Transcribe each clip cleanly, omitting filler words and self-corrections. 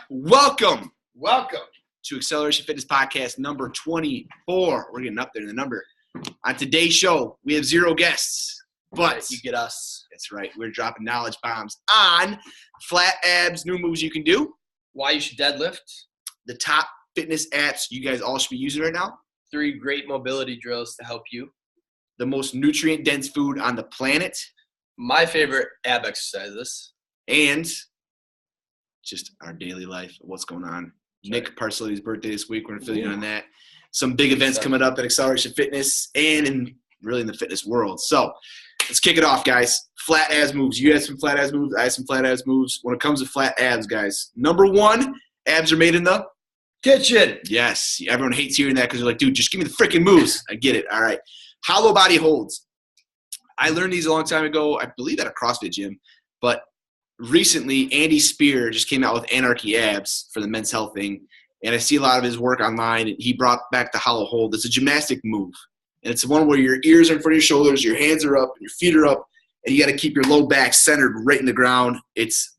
Welcome Welcome to Xceleration Fitness Podcast number 24. We're getting up there in the number. On today's show, we have 0 guests, but you get us. That's right. We're dropping knowledge bombs on flat abs, new moves you can do, Why you should deadlift. the top fitness apps you guys all should be using right now, 3 great mobility drills to help you. the most nutrient-dense food on the planet, My favorite ab exercises. and just our daily life, what's going on. Nick Parcelli's birthday this week. We're going to fill you in on that. Some big events coming up at Xceleration Fitness and really in the fitness world. So let's kick it off, guys. Flat abs moves. You had some flat abs moves. I had some flat abs moves. When it comes to flat abs, guys, number 1, abs are made in the Kitchen. yes. Everyone hates hearing that because they're like, dude, just give me the freaking moves. I get it. All right. Hollow body holds. I learned these a long time ago, I believe at a CrossFit gym, but recently Andy Spear just came out with Anarchy Abs for the Men's Health thing, and I see a lot of his work online, and he brought back the hollow hold. It's a gymnastic move, and it's one where your ears are in front of your shoulders, your hands are up, and your feet are up, and you got to keep your low back centered right in the ground. It's,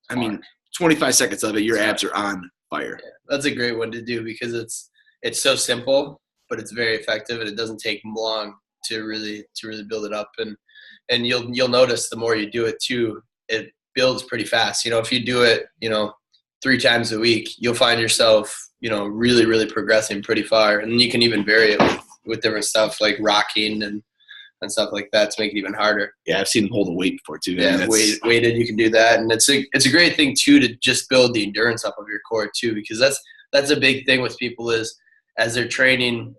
25 seconds of it, your abs are on fire. Yeah, that's a great one to do because it's so simple, but it's very effective, and it doesn't take long to really build it up. And you'll notice the more you do it too, it builds pretty fast. If you do it, 3 times a week, you'll find yourself, really, really progressing pretty far. And you can even vary it with different stuff like rocking and stuff like that to make it even harder. Yeah, I've seen him hold a weight before too. Yeah, weighted, you can do that. And it's a great thing too to just build the endurance up of your core too, because that's a big thing with people is as they're training,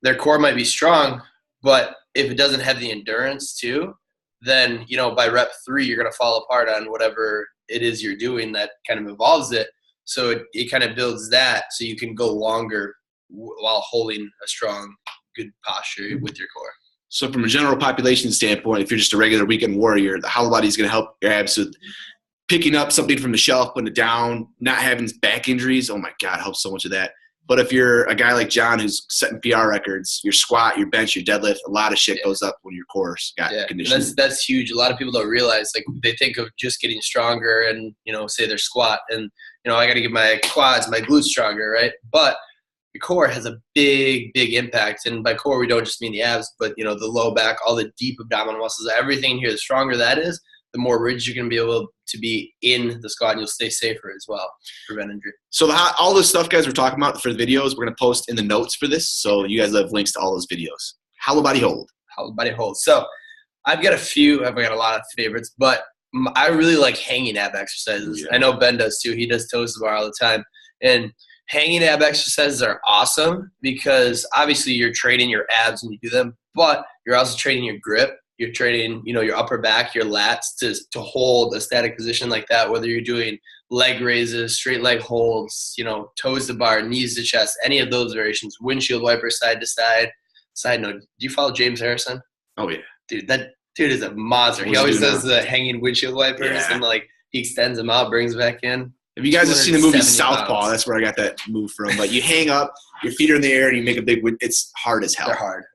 their core might be strong, but if it doesn't have the endurance too, then, by rep 3, you're going to fall apart on whatever it is you're doing that kind of involves it. So it kind of builds that so you can go longer while holding a strong, good posture with your core. So from a general population standpoint, if you're just a regular weekend warrior, the hollow body is going to help your abs with picking up something from the shelf, putting it down, not having back injuries. Oh, my God, helps so much of that. But if you're a guy like John who's setting PR records, your squat, your bench, your deadlift, a lot of shit goes up when your core's got conditioning. That's huge. A lot of people don't realize, like, they think of just getting stronger and, say their squat and, I got to get my quads, my glutes stronger, right? But your core has a big, big impact. And by core, we don't just mean the abs, but, the low back, all the deep abdominal muscles, everything here, the stronger that is, the more rigid you're going to be able to be in the squat, and you'll stay safer as well, prevent injury. So all this stuff, guys, we're talking about for the videos, we're going to post in the notes for this, so you guys have links to all those videos. Hollow body hold. Hollow body hold. So I've got a lot of favorites, but I really like hanging ab exercises. Yeah. I know Ben does too. He does toes to bar all the time. And hanging ab exercises are awesome because obviously you're training your abs when you do them, but you're also training your grip. You're training, your upper back, your lats to hold a static position like that, whether you're doing leg raises, straight leg holds, toes to bar, knees to chest, any of those variations, windshield wiper side to side. Side note, do you follow James Harrison? Oh, yeah. Dude, that dude is a monster. He always does the hanging windshield wipers and he extends them out, brings them back in. If you guys have seen the movie Southpaw, that's where I got that move from. Like you hang up, your feet are in the air, and you make a big – it's hard as hell. They're hard.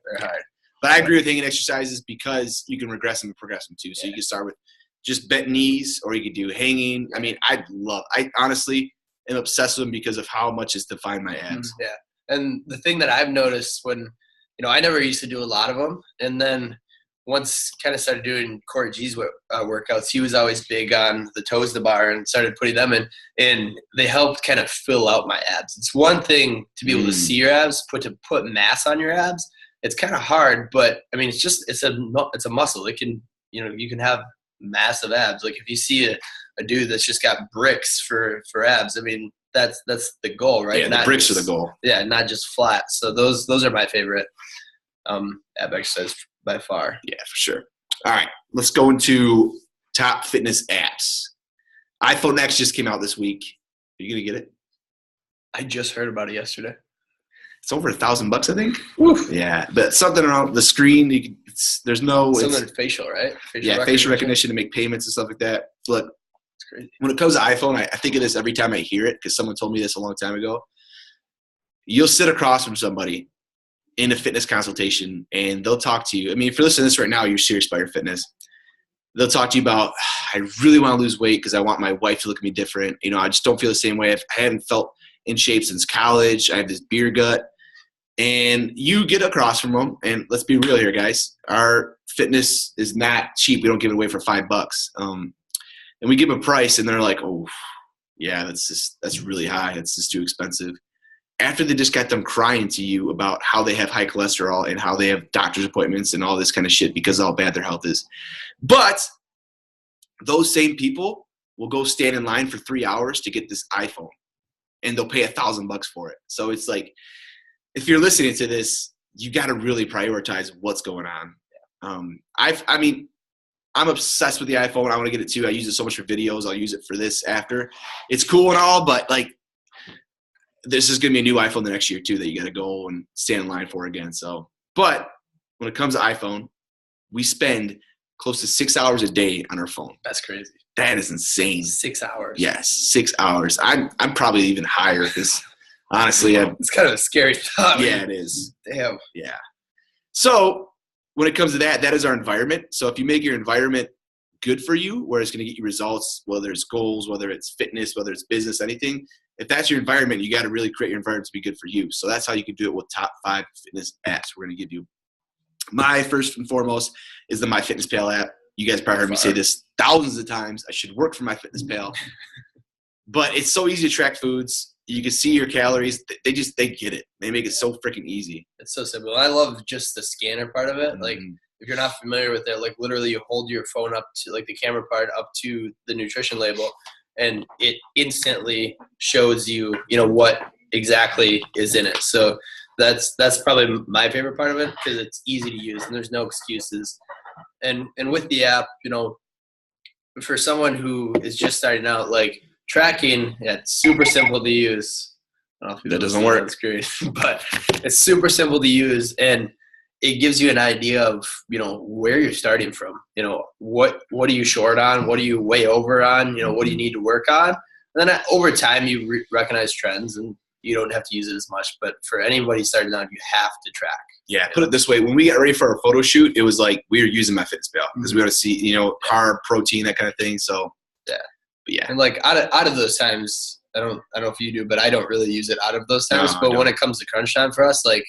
But I agree with hanging exercises because you can regress them and progress them too. So you can start with just bent knees or you could do hanging. I mean, I honestly am obsessed with them because of how much it's defined my abs. Yeah. And the thing that I've noticed when, I never used to do a lot of them. And then once kind of started doing Corey G's workouts, he was always big on the toes to bar and started putting them in. And they helped kind of fill out my abs. It's one thing to be able to see your abs, put mass on your abs. It's kind of hard, but I mean, it's a muscle. It can, you can have massive abs. Like if you see a dude that's just got bricks for abs, I mean, that's the goal, right? Yeah, the bricks are the goal. Yeah, not just flat. So those are my favorite ab exercises by far. Yeah, for sure. All right, let's go into top fitness apps. iPhone X just came out this week. Are you gonna get it? I just heard about it yesterday. It's over $1,000, I think. Oof. Yeah, but something around the screen. There's no something facial, right? Facial recognition to make payments and stuff like that. Look, it's crazy. When it comes to iPhone, I think of this every time I hear it because someone told me this a long time ago. You'll sit across from somebody in a fitness consultation, and they'll talk to you. I mean, if you're listening to this right now, you're serious about your fitness. they'll talk to you about, I really want to lose weight because I want my wife to look at me different. You know, I just don't feel the same way. I haven't felt in shape since college. I have this beer gut. And you get across from them, and let's be real here, guys. Our fitness is not cheap. We don't give it away for $5. And we give them a price, and they're like, oh, yeah, that's really high. It's just too expensive. After they just got them crying to you about how they have high cholesterol and how they have doctor's appointments and all this kind of shit because of how bad their health is. But those same people will go stand in line for 3 hours to get this iPhone, and they'll pay $1,000 for it. So it's like, if you're listening to this, you got to really prioritize what's going on. I'm obsessed with the iPhone. I want to get it too. I use it so much for videos. I'll use it for this after. It's cool and all, but like, this is going to be a new iPhone the next year too that you got to go and stand in line for again. So, but when it comes to iPhone, we spend close to 6 hours a day on our phone. That's crazy. That is insane. 6 hours. Yes, 6 hours. I'm probably even higher because honestly, it's kind of a scary thought. Yeah, it is. Damn. Yeah. So when it comes to that is our environment. So if you make your environment good for you, where it's going to get you results, whether it's goals, whether it's fitness, whether it's business, anything, if that's your environment, you got to really create your environment to be good for you. So that's how you can do it with top 5 fitness apps we're going to give you. My first and foremost is the MyFitnessPal app. You guys probably heard me say this thousands of times. I should work for MyFitnessPal. But it's so easy to track foods. You can see your calories. They get it. They make it so freaking easy. It's so simple. I love just the scanner part of it. Like, if you're not familiar with it, like literally you hold your phone up to, like, the camera part up to the nutrition label, and it instantly shows you, you know, what exactly is in it. So that's probably my favorite part of it, because it's easy to use and there's no excuses. And with the app, you know, for someone who is just starting out, like, tracking, yeah, it's super simple to use. I don't know if that doesn't work. That's great, but it's super simple to use, and it gives you an idea of, you know, where you're starting from. You know, what are you short on? What are you way over on? You know, what do you need to work on? And then over time, you recognize trends, and you don't have to use it as much. But for anybody starting out, you have to track. Yeah, put it this way. When we got ready for our photo shoot, it was like we were using MyFitnessPal because we want to see, you know, carb, protein, that kind of thing. So yeah. But yeah. And like out of those times, I don't know if you do, but I don't really use it out of those times. No, but when it comes to crunch time for us, like,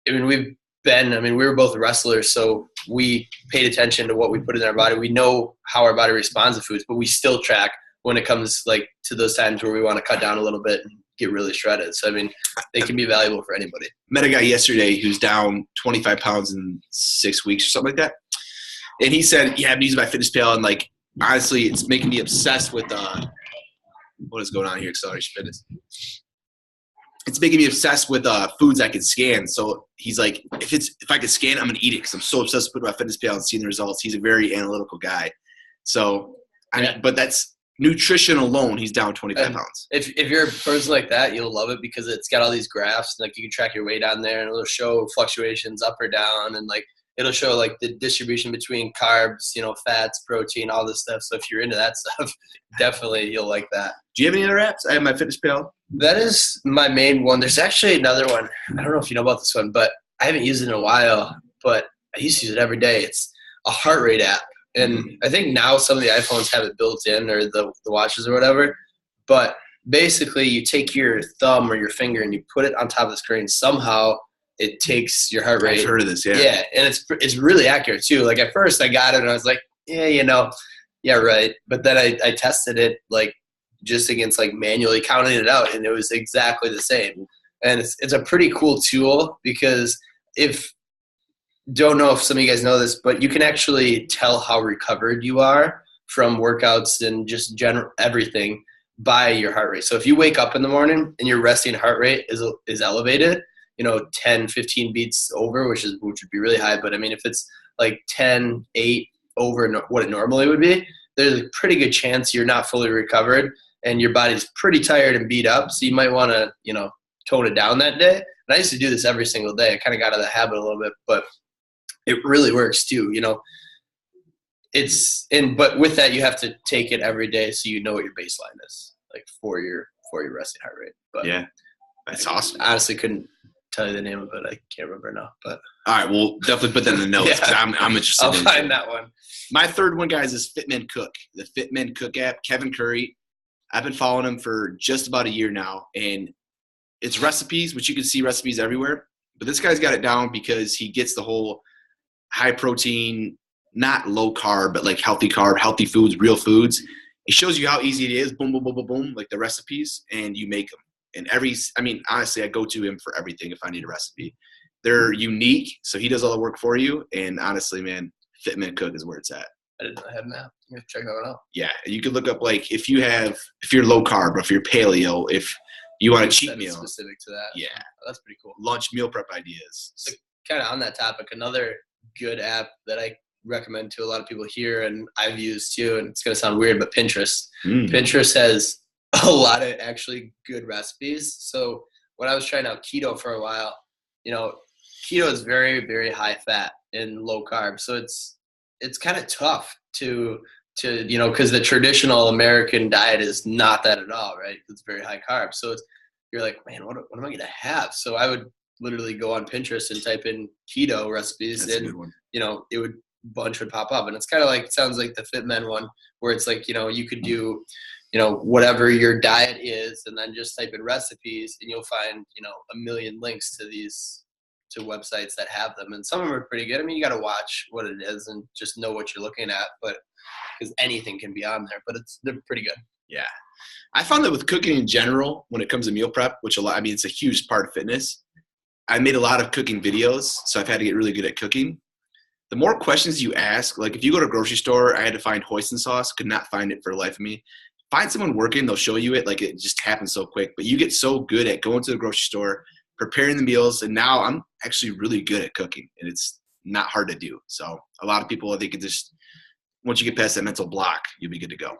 I mean, we were both wrestlers, so we paid attention to what we put in our body. We know how our body responds to foods, but we still track when it comes, like, to those times where we want to cut down a little bit and get really shredded. So, I mean, they can be valuable for anybody. Met a guy yesterday who's down 25 pounds in 6 weeks or something like that. And he said, yeah, I'm using MyFitnessPal, and, like, honestly, it's making me obsessed with what is going on here, Xceleration Fitness. It's making me obsessed with foods I can scan. So he's like, if I could scan it, I'm gonna eat it because I'm so obsessed with MyFitnessPal and seeing the results. He's a very analytical guy. So, but that's nutrition alone. He's down 25 pounds. If you're a person like that, you'll love it because it's got all these graphs. Like, you can track your weight on there, and it'll show fluctuations up or down, and like, it'll show like the distribution between carbs, you know, fats, protein, all this stuff. So if you're into that stuff, definitely you'll like that. Do you have any other apps? I have MyFitnessPal. That is my main one. There's actually another one. I don't know if you know about this one, but I haven't used it in a while, but I used to use it every day. It's a heart rate app. And I think now some of the iPhones have it built in, or the watches or whatever. But basically you take your thumb or your finger and you put it on top of the screen. Somehow it takes your heart rate. I've heard of this, yeah. Yeah, and it's really accurate too. Like, at first I got it and I was like, yeah, you know, yeah, right. But then I tested it, like, just against, like, manually counting it out, and it was exactly the same. And it's a pretty cool tool because don't know if some of you guys know this, but you can actually tell how recovered you are from workouts and just general everything by your heart rate. So if you wake up in the morning and your resting heart rate is elevated, you know, 10, 15 beats over, which would be really high. But I mean, if it's like 10, 8 over what it normally would be, there's a pretty good chance you're not fully recovered and your body's pretty tired and beat up. So you might want to, you know, tone it down that day. And I used to do this every single day. I kind of got out of the habit a little bit, but it really works too, you know. But with that, you have to take it every day so you know what your baseline is, like, for your resting heart rate. But yeah, that's awesome. Honestly, couldn't tell you the name of it. I can't remember now, but all right, we'll definitely put that in the notes because I'm interested. I'll find that one. My third one, guys, is Fitmen Cook, the Fitmen Cook app. Kevin Curry. I've been following him for just about a year now, and it's recipes, which you can see recipes everywhere. But this guy's got it down because he gets the whole high protein, not low carb, but like healthy carb, healthy foods, real foods. He shows you how easy it is, boom, boom, boom, boom, boom, like the recipes, and you make them. And honestly, I go to him for everything if I need a recipe. They're unique, so he does all the work for you. And honestly, man, Fitman Cook is where it's at. I didn't know I had an app. You have to check that one out. Yeah, you could look up like if you're low carb, or if you're paleo, if you want a cheat meal. Specific to that. Yeah. Oh, that's pretty cool. Lunch meal prep ideas. So kind of on that topic, another good app that I recommend to a lot of people here and I've used too, and it's going to sound weird, but Pinterest. Pinterest has a lot of actually good recipes. So when I was trying out keto for a while, keto is very, very high fat and low carb. So it's kind of tough to because the traditional American diet is not that at all, right? It's very high carb. So you're like, man, what am I going to have? So I would literally go on Pinterest and type in keto recipes. That's a good one. Bunch would pop up. And it's kind of like, it sounds like the Fitmen one where it's like, you could do, whatever your diet is and then just type in recipes and you'll find, a million links to websites that have them. And some of them are pretty good. I mean, you got to watch what it is and just know what you're looking at, but because anything can be on there, but they're pretty good. Yeah. I found that with cooking in general, when it comes to meal prep, it's a huge part of fitness. I made a lot of cooking videos, so I've had to get really good at cooking. The more questions you ask, like if you go to a grocery store, I had to find hoisin sauce, could not find it for the life of me. Find someone working, they'll show you it, like it just happens so quick. But you get so good at going to the grocery store, preparing the meals, and now I'm actually really good at cooking, and it's not hard to do. So a lot of people, I think, once you get past that mental block, you'll be good to go.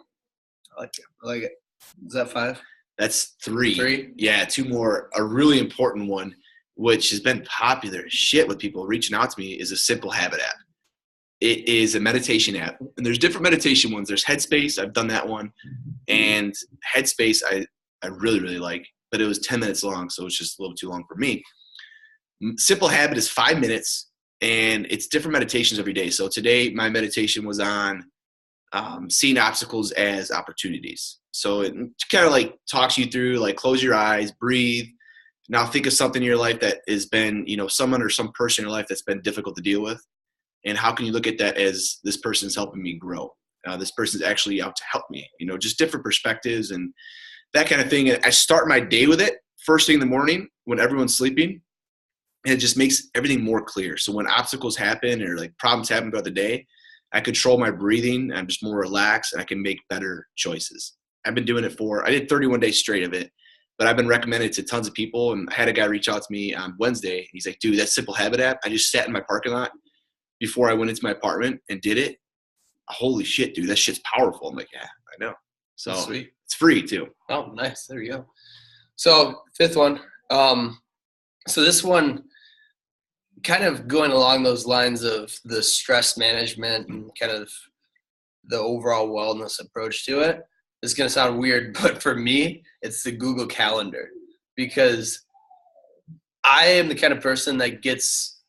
I like it. Is that 5? That's 3. 3? Yeah, 2 more. A really important one, which has been popular as shit with people reaching out to me, is a Simple Habit app. It is a meditation app. And there's different meditation ones. There's Headspace. I've done that one. And Headspace I really, really like. But it was 10 minutes long, so it's just a little too long for me. Simple Habit is 5 minutes, and it's different meditations every day. So today my meditation was on seeing obstacles as opportunities. So it kind of like talks you through, like close your eyes, breathe. Now think of something in your life that has been, someone or some person in your life that's been difficult to deal with. And how can you look at that as this person's helping me grow? This person's actually out to help me, just different perspectives and that kind of thing. And I start my day with it first thing in the morning when everyone's sleeping. And it just makes everything more clear. So when obstacles happen or like problems happen throughout the day, I control my breathing. I'm just more relaxed and I can make better choices. I've been doing it I did 31 days straight of it, but I've been recommended to tons of people. And I had a guy reach out to me on Wednesday. He's like, dude, that Simple Habit app, I just sat in my parking lot before I went into my apartment and did it. Holy shit, dude, that shit's powerful. I'm like, yeah, I know. So sweet. It's free too. Oh, nice. There you go. So 5th one. So this one, kind of going along those lines of the stress management and kind of the overall wellness approach to it. It's going to sound weird, but for me, it's the Google Calendar, because I am the kind of person that gets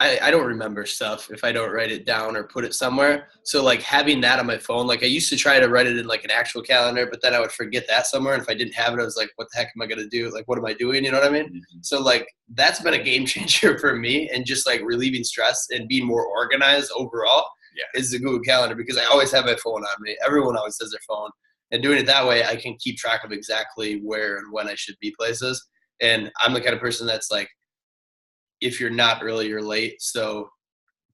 I don't remember stuff if I don't write it down or put it somewhere. So like having that on my phone, like I used to try to write it in like an actual calendar, but then I would forget that somewhere. And if I didn't have it, I was like, what the heck am I going to do? Like, what am I doing? You know what I mean? Mm-hmm. So like, that's been a game changer for me, and just like relieving stress and being more organized overall is the Google Calendar, because I always have my phone on me. Everyone always has their phone, and doing it that way, I can keep track of exactly where and when I should be places. And I'm the kind of person that's like, if you're not early, you're late. So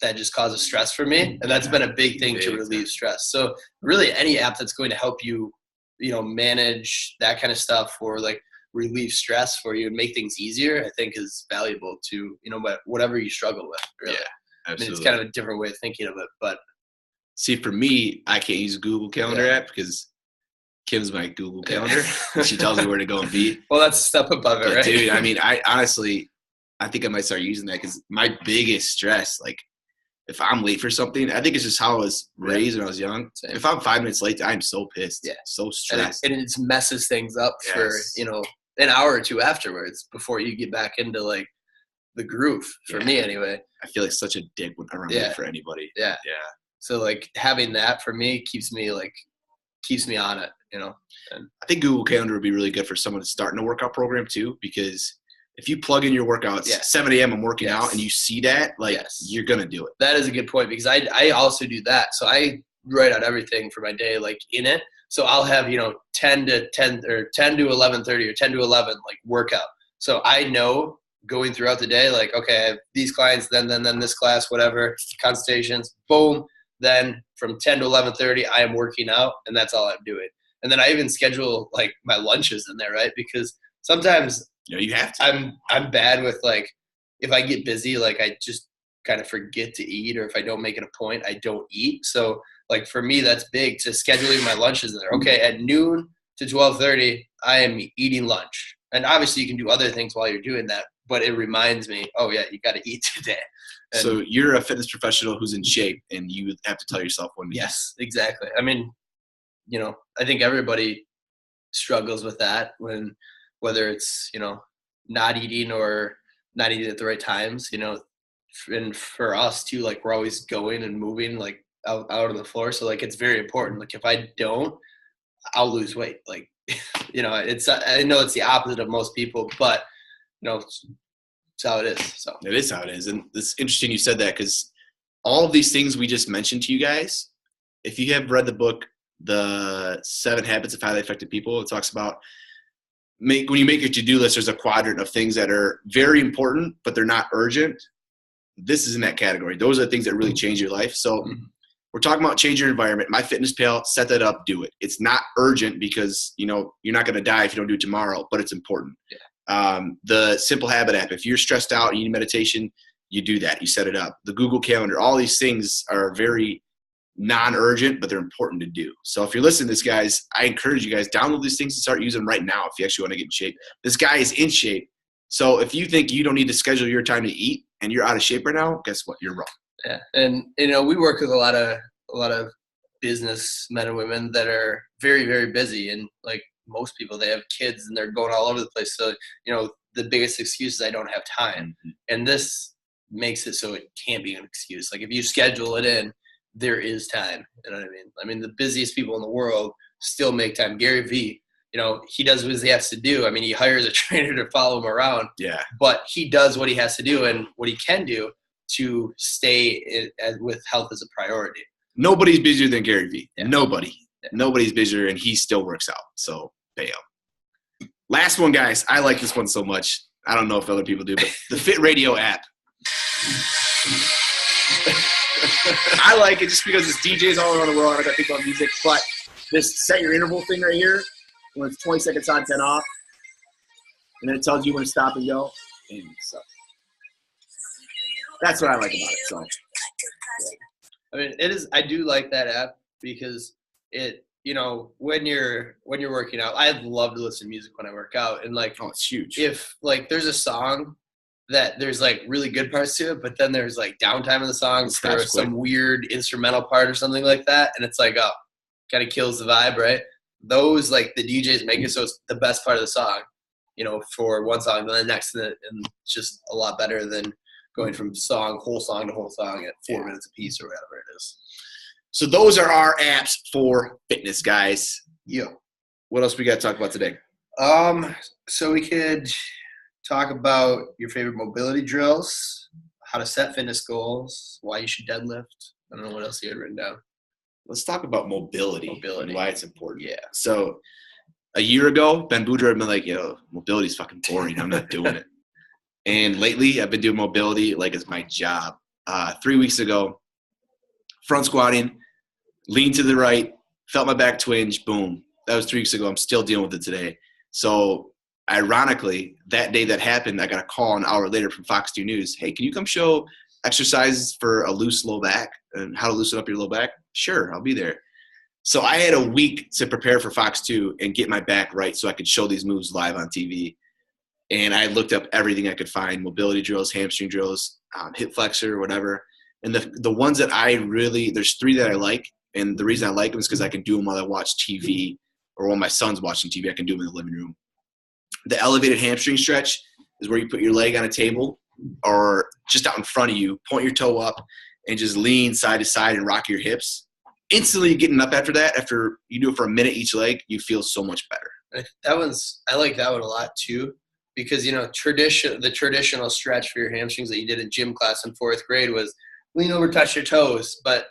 that just causes stress for me. And that's been a big thing to relieve stress. So really any app that's going to help you, manage that kind of stuff, or like relieve stress for you and make things easier, I think is valuable to, whatever you struggle with. Really. Yeah, absolutely. I mean, it's kind of a different way of thinking of it, but. See, for me, I can't use Google Calendar app because Kim's my Google Calendar. She tells me where to go and be. Well, that's a step above it, right? Dude, I mean, I think I might start using that, because my biggest stress, like if I'm late for something, I think it's just how I was raised when I was young. Same. If I'm 5 minutes late, I'm so pissed. Yeah. So stressed. And it messes things up for, an hour or two afterwards before you get back into like the groove for me anyway. I feel like such a dick when around it for anybody. Yeah. So like having that for me keeps me on it, you know. And I think Google Calendar would be really good for someone starting a workout program too, because if you plug in your workouts 7 a.m. I'm working out and you see that, like you're going to do it. That is a good point, because I also do that. So I write out everything for my day, like in it. So I'll have, 10 to 10 or 10 to 11:30 or 10 to 11, like workout. So I know going throughout the day, like, okay, I have these clients, then this class, whatever, consultations, boom. Then from 10 to 11:30, I am working out, and that's all I'm doing. And then I even schedule like my lunches in there, right? Because sometimes you have to. I'm bad with like, if I get busy, like I just kind of forget to eat, or if I don't make it a point, I don't eat. So like for me, that's big, to scheduling my lunches in there. Okay, at noon to 12:30, I am eating lunch. And obviously you can do other things while you're doing that, but it reminds me, oh yeah, you got to eat today. And so you're a fitness professional who's in shape, and you have to tell yourself when to eat. Yes, exactly. I mean, I think everybody struggles with that, whether it's, not eating or not eating at the right times, and for us too, like we're always going and moving like out on the floor. So like, it's very important. Like if I don't, I'll lose weight. Like, I know it's the opposite of most people, but it's how it is. So it is how it is. And it's interesting you said that, because all of these things we just mentioned to you guys, if you have read the book, The 7 Habits of Highly Effective People, it talks about when you make your to-do list, there's a quadrant of things that are very important, but they're not urgent. This is in that category. Those are the things that really change your life. So we're talking about change your environment. MyFitnessPal, set that up, do it. It's not urgent because, you're not going to die if you don't do it tomorrow, but it's important. Yeah. The Simple Habit app, if you're stressed out and you need meditation, you do that. You set it up. The Google Calendar, all these things are very non-urgent, but they're important to do. So if you're listening to this, guys, I encourage you guys, download these things and start using them right now if you actually want to get in shape. This guy is in shape. So if you think you don't need to schedule your time to eat and you're out of shape right now, guess what? You're wrong. Yeah. And, we work with a lot of business men and women that are very, very busy. And like most people, they have kids and they're going all over the place. So, the biggest excuse is I don't have time. And this makes it so it can't be an excuse. Like if you schedule it in, there is time. You know what I mean? I mean, the busiest people in the world still make time. Gary Vee, he does what he has to do. I mean, he hires a trainer to follow him around. Yeah. But he does what he has to do and what he can do to stay with health as a priority. Nobody's busier than Gary Vee. Yeah. Nobody. Yeah. Nobody's busier, and he still works out. So pay him. Last one, guys. I like this one so much. I don't know if other people do, but the Fit Radio app. I like it just because it's DJs all around the world. I got to think about music, but this set your interval thing right here, when it's 20 seconds on, 10 off, and then it tells you when to stop and go. And so that's what I like about it. So, I mean, it is. I do like that app because it, when you're working out, I love to listen to music when I work out, and like, oh, it's huge. If like there's a song that there's like really good parts to it, but then there's like downtime in the song for some weird instrumental part or something like that. And it's like, oh, kind of kills the vibe, right? Those, like the DJs make it so it's the best part of the song, for one song, then the next, and it's just a lot better than going from whole song to whole song at 4 minutes a piece or whatever it is. So those are our apps for fitness, guys. Yeah. What else we got to talk about today? So we could talk about your favorite mobility drills, how to set fitness goals, why you should deadlift. I don't know what else you had written down. Let's talk about mobility and why it's important. Yeah. So a year ago, Boudro had been like, mobility's fucking boring. I'm not doing it. And lately, I've been doing mobility like it's my job. 3 weeks ago, front squatting, lean to the right, felt my back twinge, boom. That was 3 weeks ago. I'm still dealing with it today. So ironically, that day that happened, I got a call an hour later from Fox 2 News. Hey, can you come show exercises for a loose low back and how to loosen up your low back? Sure, I'll be there. So I had a week to prepare for Fox 2 and get my back right so I could show these moves live on TV. And I looked up everything I could find, mobility drills, hamstring drills, hip flexor, whatever. And the ones that there's 3 that I like. And the reason I like them is because I can do them while I watch TV or while my son's watching TV. I can do them in the living room. The elevated hamstring stretch is where you put your leg on a table or just out in front of you, point your toe up, and just lean side to side and rock your hips. Instantly getting up after that, after you do it for a minute each leg, you feel so much better. I like that one a lot too, because the traditional stretch for your hamstrings that you did in gym class in 4th grade was lean over, touch your toes, but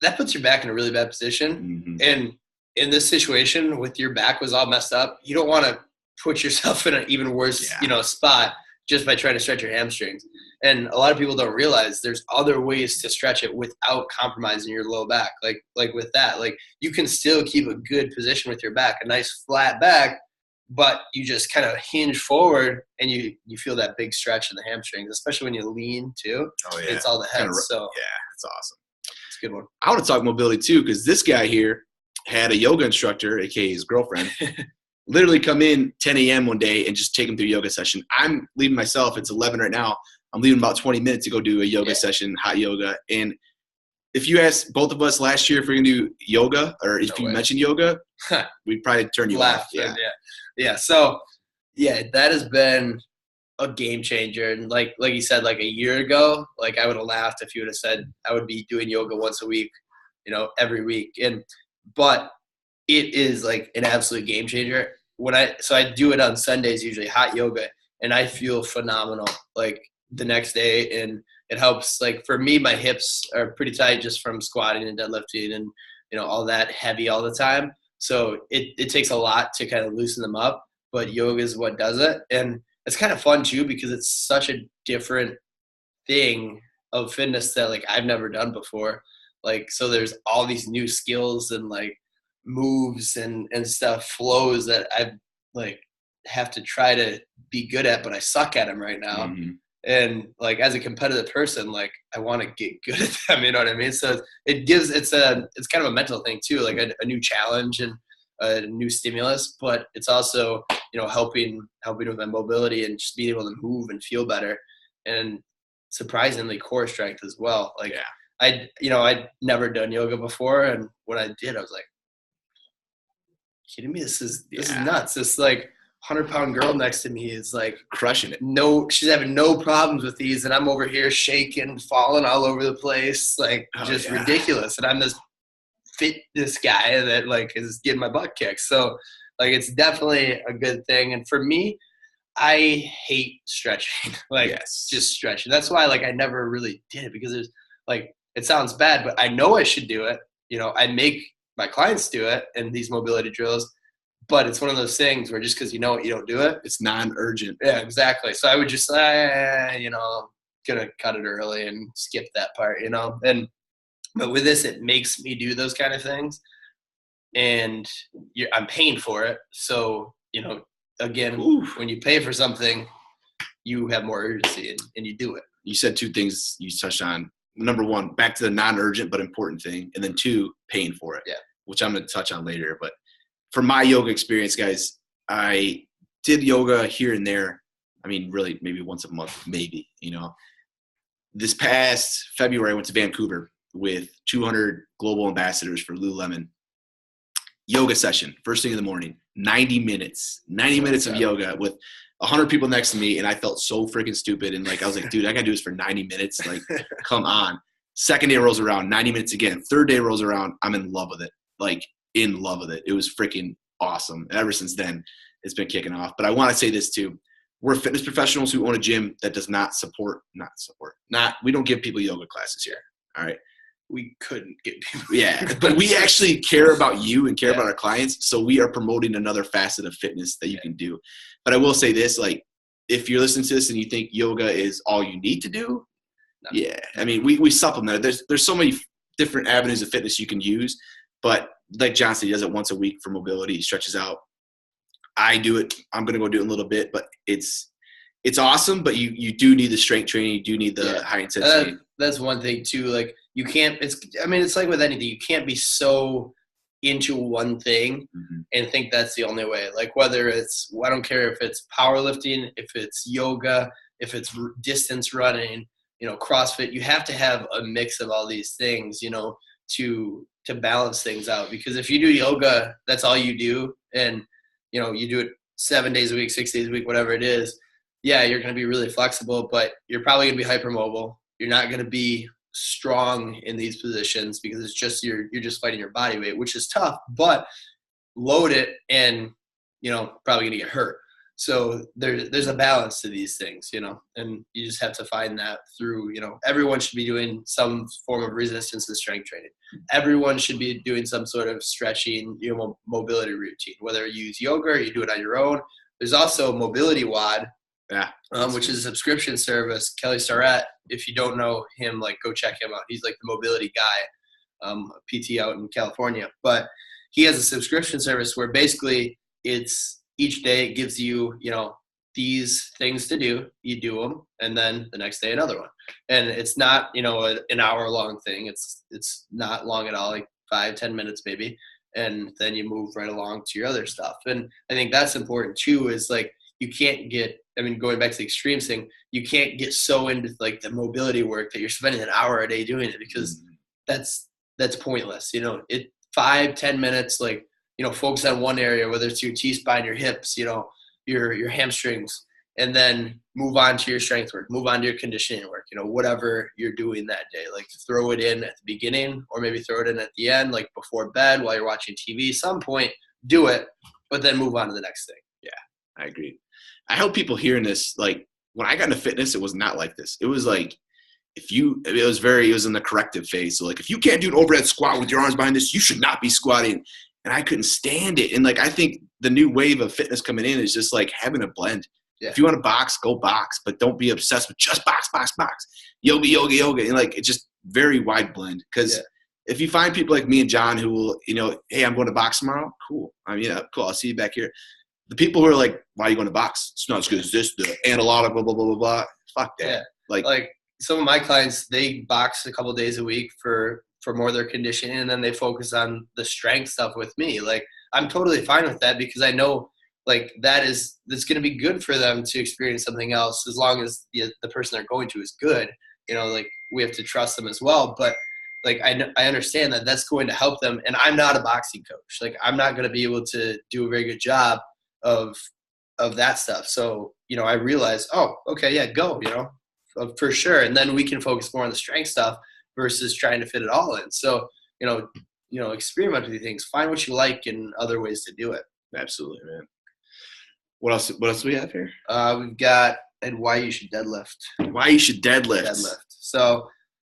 that puts your back in a really bad position. And in this situation, with your back was all messed up, you don't want to put yourself in an even worse spot just by trying to stretch your hamstrings. And a lot of people don't realize there's other ways to stretch it without compromising your low back. Like with that, like you can still keep a good position with your back, a nice flat back, but you just kind of hinge forward and you feel that big stretch in the hamstrings, especially when you lean too. Oh yeah. It's all the head. So yeah, it's awesome. It's a good one. I want to talk mobility too, because this guy here had a yoga instructor, aka his girlfriend, literally come in 10 a.m. one day and just take him through a yoga session. I'm leaving myself. It's 11 right now. I'm leaving about 20 minutes to go do a yoga session, hot yoga. And if you asked both of us last year if we're going to do yoga, or if you mentioned yoga, we'd probably turn you off. Yeah. So, yeah, that has been a game changer. And like you said, like a year ago, like I would have laughed if you would have said I would be doing yoga once a week, every week. But it is like an absolute game changer. So I do it on Sundays, usually hot yoga, and I feel phenomenal. Like the next day, and it helps. Like for me, my hips are pretty tight just from squatting and deadlifting and all that heavy all the time. So it takes a lot to kind of loosen them up, but yoga is what does it. And it's kind of fun too, because it's such a different thing of fitness that like I've never done before. Like, so there's all these new skills and like moves and stuff, flows that I like have to try to be good at, but I suck at them right now. And like as a competitive person, like I want to get good at them, you know what I mean? So it's kind of a mental thing too, like a new challenge and a new stimulus, but it's also, helping with my mobility and just being able to move and feel better, and surprisingly core strength as well. Like I'd never done yoga before. And when I did, I was like, kidding me? This is nuts. This like 100-pound girl next to me is like crushing it. She's having no problems with these, and I'm over here shaking, falling all over the place, like ridiculous. And I'm this fitness guy that like is getting my butt kicked. So like it's definitely a good thing. And for me, I hate stretching. Just stretching. That's why like I never really did it, because there's like, it sounds bad, but I know I should do it. I make my clients do it in these mobility drills. But it's one of those things where just because you don't do it, it's non-urgent. Yeah, exactly. So I would just gonna cut it early and skip that part, But with this, it makes me do those kind of things, and I'm paying for it. So again, when you pay for something, you have more urgency and you do it. You said two things you touched on. Number one, back to the non-urgent but important thing, and then two, paying for it. Yeah, which I'm going to touch on later, but. For my yoga experience, guys, I did yoga here and there. I mean, really, maybe once a month, maybe, This past February, I went to Vancouver with 200 global ambassadors for Lululemon. Yoga session, first thing in the morning, 90 minutes of yoga with 100 people next to me, and I felt so freaking stupid. And, like, I was like, dude, I got to do this for 90 minutes. Like, come on. Second day rolls around, 90 minutes again. Third day rolls around, I'm in love with it. Like, in love with it. It was freaking awesome. And ever since then, it's been kicking off. But I want to say this too. We're fitness professionals who own a gym that does not we don't give people yoga classes here. All right. We couldn't get people. Yeah. But we actually care about you and care about our clients. So we are promoting another facet of fitness that you can do. But I will say this, like, if you're listening to this and you think yoga is all you need to do, I mean, we supplement it. There's so many different avenues of fitness you can use. But like John said, he does it once a week for mobility. He stretches out. I do it. I'm going to go do it in a little bit, but it's awesome. But you do need the strength training. You do need the high intensity. That's one thing too. Like you can't, it's like with anything, you can't be so into one thing and think that's the only way. Like whether it's, I don't care if it's powerlifting, if it's yoga, if it's distance running, CrossFit, you have to have a mix of all these things, to balance things out. Because if you do yoga, that's all you do, and you do it 7 days a week, 6 days a week, whatever it is, yeah, you're going to be really flexible, but you're probably going to be hypermobile. You're not going to be strong in these positions because it's just you're just fighting your body weight, which is tough, but load it and, probably going to get hurt. So there's a balance to these things, and you just have to find that through, everyone should be doing some form of resistance and strength training. Everyone should be doing some sort of stretching, mobility routine, whether you use yoga or you do it on your own. There's also Mobility WOD, which is a subscription service. Kelly Starrett, if you don't know him, go check him out. He's the mobility guy, PT out in California. But he has a subscription service where basically it's each day it gives you, these things to do. You do them, and then the next day another one. And it's not, an hour-long thing. It's not long at all, 5-10 minutes maybe. And then you move right along to your other stuff. And I think that's important too, is you can't get, going back to the extremes thing, you can't get so into the mobility work that you're spending an hour a day doing it, because that's pointless. 5-10 minutes, focus on one area, whether it's your T-spine, your hips, your hamstrings, and then move on to your strength work, move on to your conditioning work, whatever you're doing that day. Throw it in at the beginning, or maybe throw it in at the end, before bed while you're watching TV. Some point, do it, but then move on to the next thing. Yeah, I agree. I hope people hearing this, when I got into fitness, it was not like this. It was it was in the corrective phase. So if you can't do an overhead squat with your arms behind this, you should not be squatting. And I couldn't stand it. And I think the new wave of fitness coming in is just having a blend. Yeah. If you want to box, go box, but don't be obsessed with just box, box, box. Yoga, yoga, yoga. And it's just very wide blend. Because if you find people like me and John who will, hey, I'm going to box tomorrow. Cool. Cool. I'll see you back here. The people who are why are you going to box? It's not as good as this, the analog, blah, blah, blah, blah, blah. Fuck that. Yeah. Some of my clients, they box a couple of days a week for more of their conditioning, and then they focus on the strength stuff with me. I'm totally fine with that, because I know that's going to be good for them to experience something else, as long as the person they're going to is good. We have to trust them as well. But I understand that that's going to help them. And I'm not a boxing coach. I'm not going to be able to do a very good job of that stuff. So, I realize, oh, okay, yeah, go, for sure. And then we can focus more on the strength stuff versus trying to fit it all in. So, experiment with these things, find what you like and other ways to do it. Absolutely, man. What else do we have here? We've got, and why you should deadlift. Why you should deadlift. So,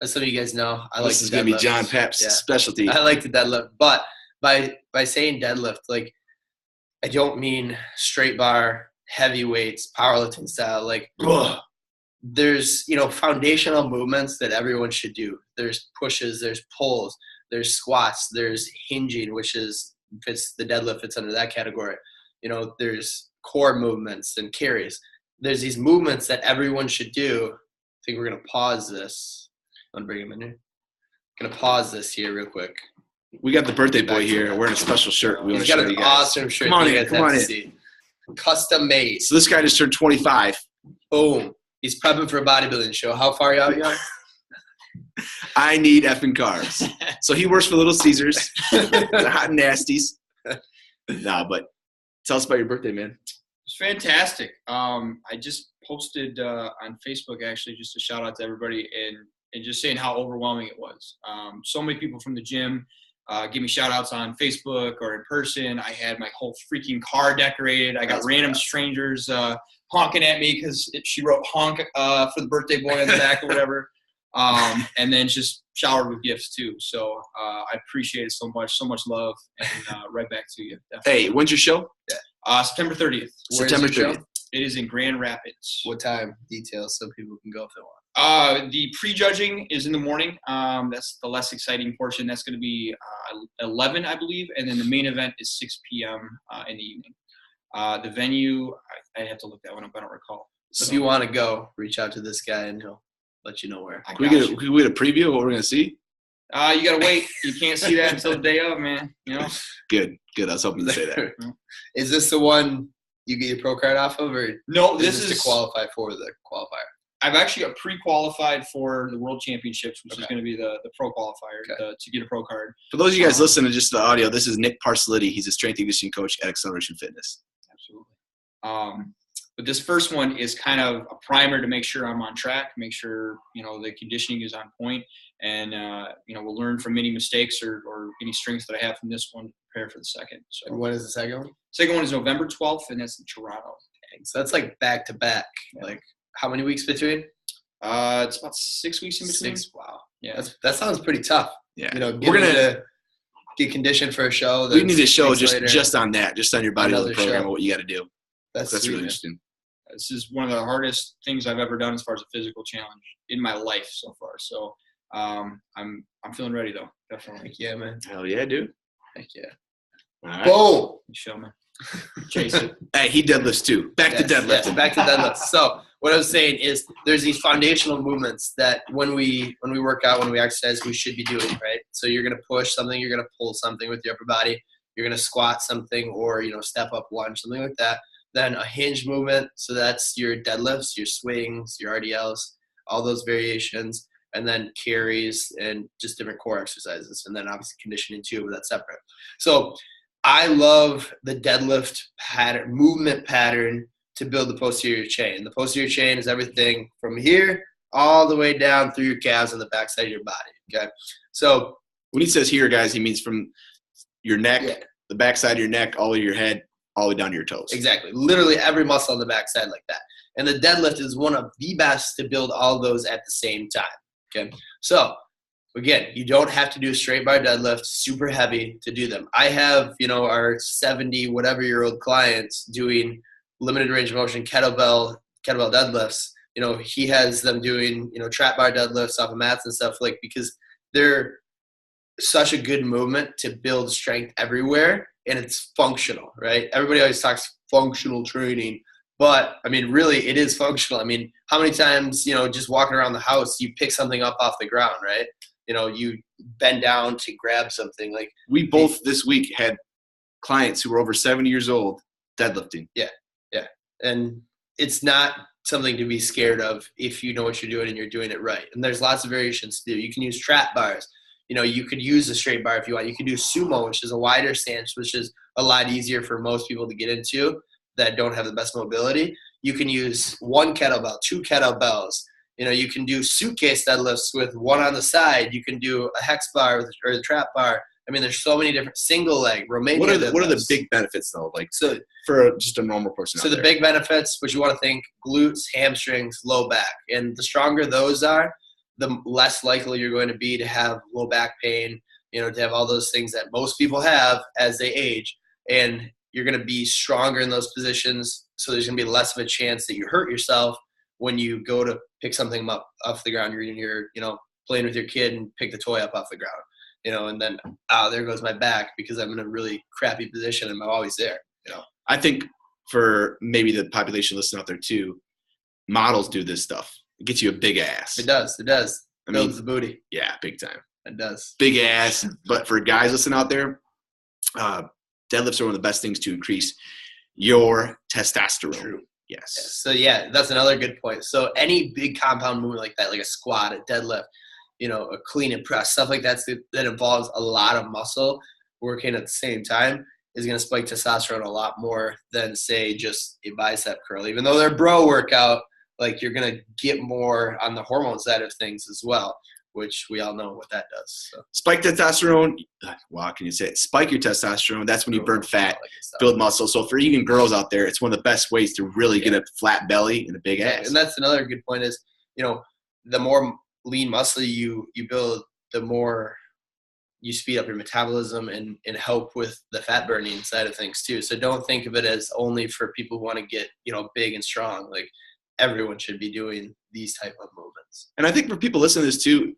as some of you guys know, this is going to be John Papp's specialty. I like to deadlift, but by saying deadlift, I don't mean straight bar, heavy weights, powerlifting style. There's, foundational movements that everyone should do. There's pushes, there's pulls, there's squats, there's hinging, which fits the deadlift, fits under that category. There's core movements and carries. There's these movements that everyone should do. I think we're going to pause this. I'm going to bring him in here. I'm going to pause this here real quick. We got the birthday boy here wearing a special shirt. He's got an awesome shirt. Come on in. Custom made. So this guy just turned 25. Boom. He's prepping for a bodybuilding show. How far are you out, young? I need effing carbs. So he works for Little Caesars. The hot nasties. Nah, but tell us about your birthday, man. It's fantastic. I just posted on Facebook, actually, just a shout out to everybody and just saying how overwhelming it was. So many people from the gym give me shout outs on Facebook or in person. I had my whole freaking car decorated. I got random strangers honking at me because she wrote honk for the birthday boy on the back or whatever. And then just showered with gifts too. So I appreciate it so much love, and right back to you. Definitely. Hey, when's your show? September 30th. September 30th. It is in Grand Rapids. What time? Details so people can go if they want. The prejudging is in the morning. That's the less exciting portion. That's going to be 11, I believe. And then the main event is 6 p.m. In the evening. The venue, I have to look that one up. I don't recall. So if you want to go, reach out to this guy and he'll let you know where. Can we get a preview of what we're going to see? You got to wait. You can't see that until the day of, man. Good. I was hoping to say that. Is this the one you get your pro card off of? Or no, this is to qualify for the qualifier. I've actually got pre-qualified for the World Championships, which is going to be the pro qualifier to get a pro card. For those of you guys listening to just the audio, this is Nick Parcelletti. He's a strength and conditioning coach at Xceleration Fitness. Absolutely. But this first one is kind of a primer to make sure I'm on track, make sure, the conditioning is on point, and, we'll learn from any mistakes or any strengths that I have from this one to prepare for the second. So when is the second one? Second one is November 12th, and that's in Toronto. Dang, so that's like back to back. Yeah. Like how many weeks between? It's about 6 weeks in between. 6. Wow. Yeah. That sounds pretty tough. Yeah. We're going to get conditioned for a show. We need a show just on that, just on your bodybuilding program, show. What you got to do. That's sweet, really man. interesting. This is one of the hardest things I've ever done as far as a physical challenge in my life so far. So I'm feeling ready though. Definitely. Heck yeah, man. Hell yeah, dude. Heck yeah. All right. Boom. Show me. Chase it. Hey, he deadlifts too. Back to deadlifting. Yes, back to deadlifts. So what I was saying is there's these foundational movements that when we work out, when we exercise, we should be doing, right? So you're going to push something, you're going to pull something with your upper body, you're going to squat something or, step up lunge, something like that. Then a hinge movement. So that's your deadlifts, your swings, your RDLs, all those variations, and then carries and just different core exercises. And then obviously conditioning too, but that's separate. So I love the deadlift pattern, movement pattern to build the posterior chain. The posterior chain is everything from here all the way down through your calves and the backside of your body. Okay. So when he says here, guys, he means from your neck, the backside of your neck, all the way to your head, all the way down to your toes. Exactly. Literally every muscle on the backside like that. And the deadlift is one of the best to build all those at the same time. Okay. So again, you don't have to do a straight bar deadlift, super heavy to do them. I have, our 70 whatever year old clients doing limited range of motion kettlebell deadlifts. He has them doing, trap bar deadlifts off of mats and stuff because they're such a good movement to build strength everywhere. And it's functional, right? Everybody always talks functional training, but really it is functional. How many times, just walking around the house, you pick something up off the ground, right? You bend down to grab something. Like we both this week had clients who were over 70 years old deadlifting. Yeah. And it's not something to be scared of if you know what you're doing and you're doing it right. And there's lots of variations to do. You can use trap bars. You could use a straight bar if you want. You could do sumo, which is a wider stance, which is a lot easier for most people to get into that don't have the best mobility. You can use one kettlebell, 2 kettlebells. You can do suitcase deadlifts with one on the side. You can do a hex bar or the trap bar. There's so many different single leg, Romania. What are the big benefits though? So for just a normal person. So the big benefits, what you want to think, glutes, hamstrings, low back. And the stronger those are, the less likely you're going to be to have low back pain, to have all those things that most people have as they age. And you're going to be stronger in those positions. So there's going to be less of a chance that you hurt yourself when you go to pick something up off the ground. You're playing with your kid and pick the toy up off the ground, and then, there goes my back because I'm in a really crappy position and I'm always there. I think for maybe the population listening out there too, models do this stuff. It gets you a big ass. It does. Builds the booty. Yeah, big time. It does. Big ass. But for guys listening out there, deadlifts are one of the best things to increase your testosterone. True. Yes. So that's another good point. So any big compound movement like that, like a squat, a deadlift, a clean and press, stuff like that involves a lot of muscle working at the same time is going to spike testosterone a lot more than say just a bicep curl. Even though they're bro workout, like you're going to get more on the hormone side of things as well, which we all know what that does. So. Spike testosterone. Wow, can you say it? Spike your testosterone. That's when you burn fat, build muscle. So for even girls out there, it's one of the best ways to really get a flat belly and a big ass. And that's another good point is, the more lean muscle you build, the more you speed up your metabolism and help with the fat burning side of things too. So don't think of it as only for people who want to get, big and strong. Like everyone should be doing these type of movements. And I think for people listening to this too,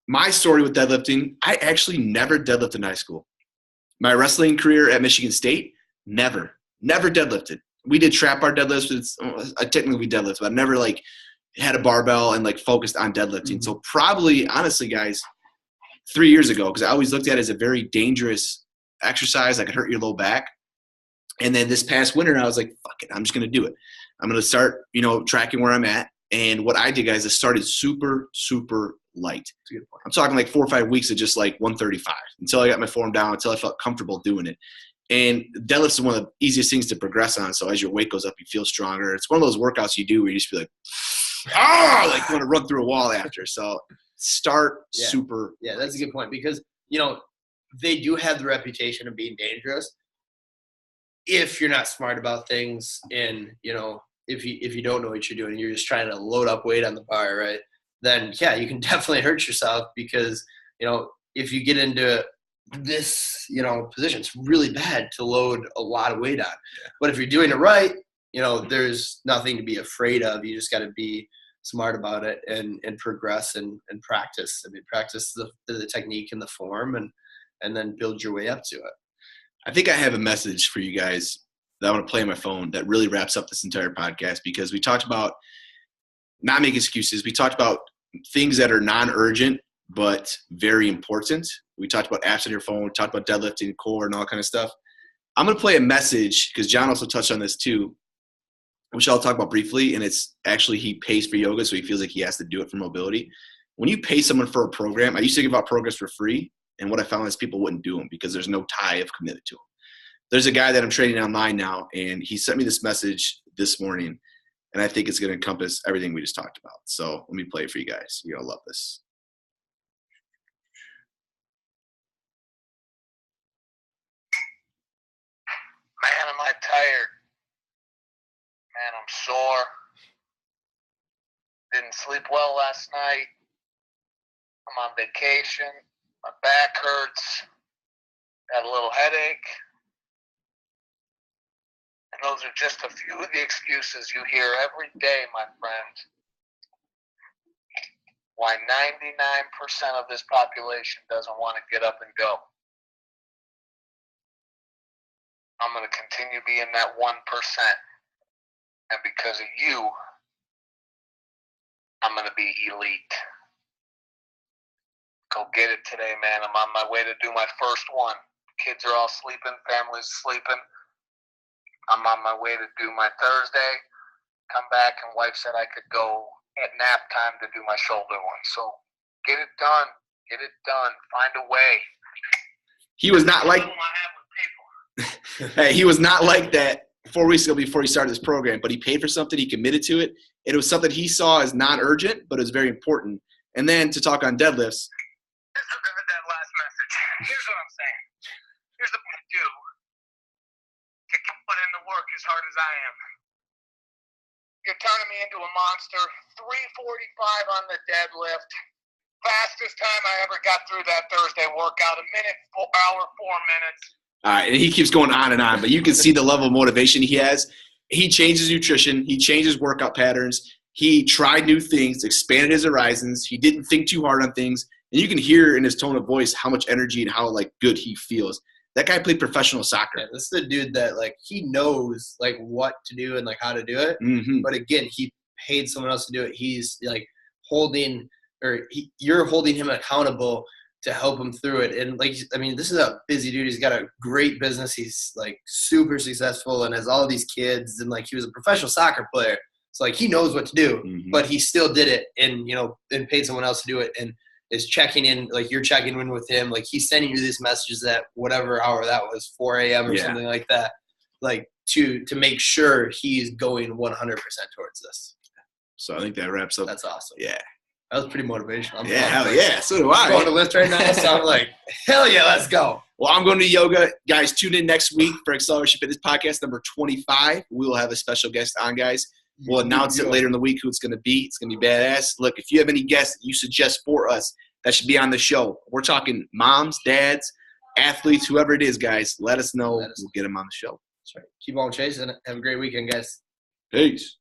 my story with deadlifting, I actually never deadlifted in high school. My wrestling career at Michigan State, never deadlifted. We did trap bar deadlifts. Technically we deadlifted, but I never had a barbell and focused on deadlifting. Mm-hmm. So probably, honestly, guys, 3 years ago, because I always looked at it as a very dangerous exercise. I could hurt your low back. And then this past winter, I was like, fuck it, I'm just going to do it. I'm going to start, tracking where I'm at. And what I did, guys, is started super, super light. That's a good point. I'm talking 4 or 5 weeks of just 135 until I got my form down, until I felt comfortable doing it. And deadlifts is one of the easiest things to progress on. So as your weight goes up, you feel stronger. It's one of those workouts you do where you just feel like, like you want to run through a wall after. So start super. Yeah, that's a good point because, they do have the reputation of being dangerous if you're not smart about things and, if you don't know what you're doing, you're just trying to load up weight on the bar, right? Then, yeah, you can definitely hurt yourself because, if you get into this, position, it's really bad to load a lot of weight on. Yeah. But if you're doing it right, there's nothing to be afraid of. You just got to be smart about it and progress and practice. I mean, practice the technique and the form and then build your way up to it. I think I have a message for you guys that I want to play on my phone that really wraps up this entire podcast because we talked about not making excuses. We talked about things that are non-urgent but very important. We talked about apps on your phone. We talked about deadlifting, core, and all kind of stuff. I'm going to play a message because John also touched on this too, which I'll talk about briefly, and it's actually he pays for yoga, so he feels like he has to do it for mobility. When you pay someone for a program, I used to give out programs for free, and what I found is people wouldn't do them because there's no tie of commitment to them. There's a guy that I'm training online now, and he sent me this message this morning, and I think it's going to encompass everything we just talked about. So let me play it for you guys. You're going to love this. Man, am I tired. Man, I'm sore. Didn't sleep well last night. I'm on vacation. My back hurts. Got a little headache. And those are just a few of the excuses you hear every day, my friend. Why 99% of this population doesn't want to get up and go. I'm going to continue being that 1%. And because of you, I'm going to be elite. Go get it today, man. I'm on my way to do my first one. Kids are all sleeping. Family's sleeping. I'm on my way to do my Thursday. Come back, and wife said I could go at nap time to do my shoulder one. So get it done. Get it done. Find a way. He was not like hey, he was not like that 4 weeks ago before he started this program, but he paid for something, he committed to it, and it was something he saw as non-urgent, but it was very important. And then to talk on deadlifts. Disregard that last message. Here's what I'm saying. Here's what I do. You can put in the work as hard as I am. You're turning me into a monster. 345 on the deadlift. Fastest time I ever got through that Thursday workout. Hour, 4 minutes. All right, and he keeps going on, but you can see the level of motivation he has. He changes nutrition. He changes workout patterns. He tried new things, expanded his horizons. He didn't think too hard on things. And you can hear in his tone of voice how much energy and how, good he feels. That guy played professional soccer. Yeah, this is the dude that, he knows, what to do and, how to do it. Mm-hmm. But, again, he paid someone else to do it. He's, you're holding him accountable to help him through it. And this is a busy dude. He's got a great business. He's super successful and has all these kids. And he was a professional soccer player. So he knows what to do, but he still did it and, and paid someone else to do it. And is checking in, you're checking in with him. He's sending you these messages at whatever hour that was, 4 a.m. or something like that, to make sure he's going 100% towards this. So I think that wraps up. That's awesome. Yeah. That was pretty motivational. Hell yeah. So do I. I'm going to lift right now, so I'm hell yeah, let's go. Well, I'm going to yoga. Guys, tune in next week for Xceleration Fitness Podcast number 25. We will have a special guest on, guys. We'll announce it later in the week who it's going to be. It's going to be badass. Look, if you have any guests that you suggest for us that should be on the show, we're talking moms, dads, athletes, whoever it is, guys. Let us know. We'll get them on the show. That's right. Keep on chasing it. Have a great weekend, guys. Peace.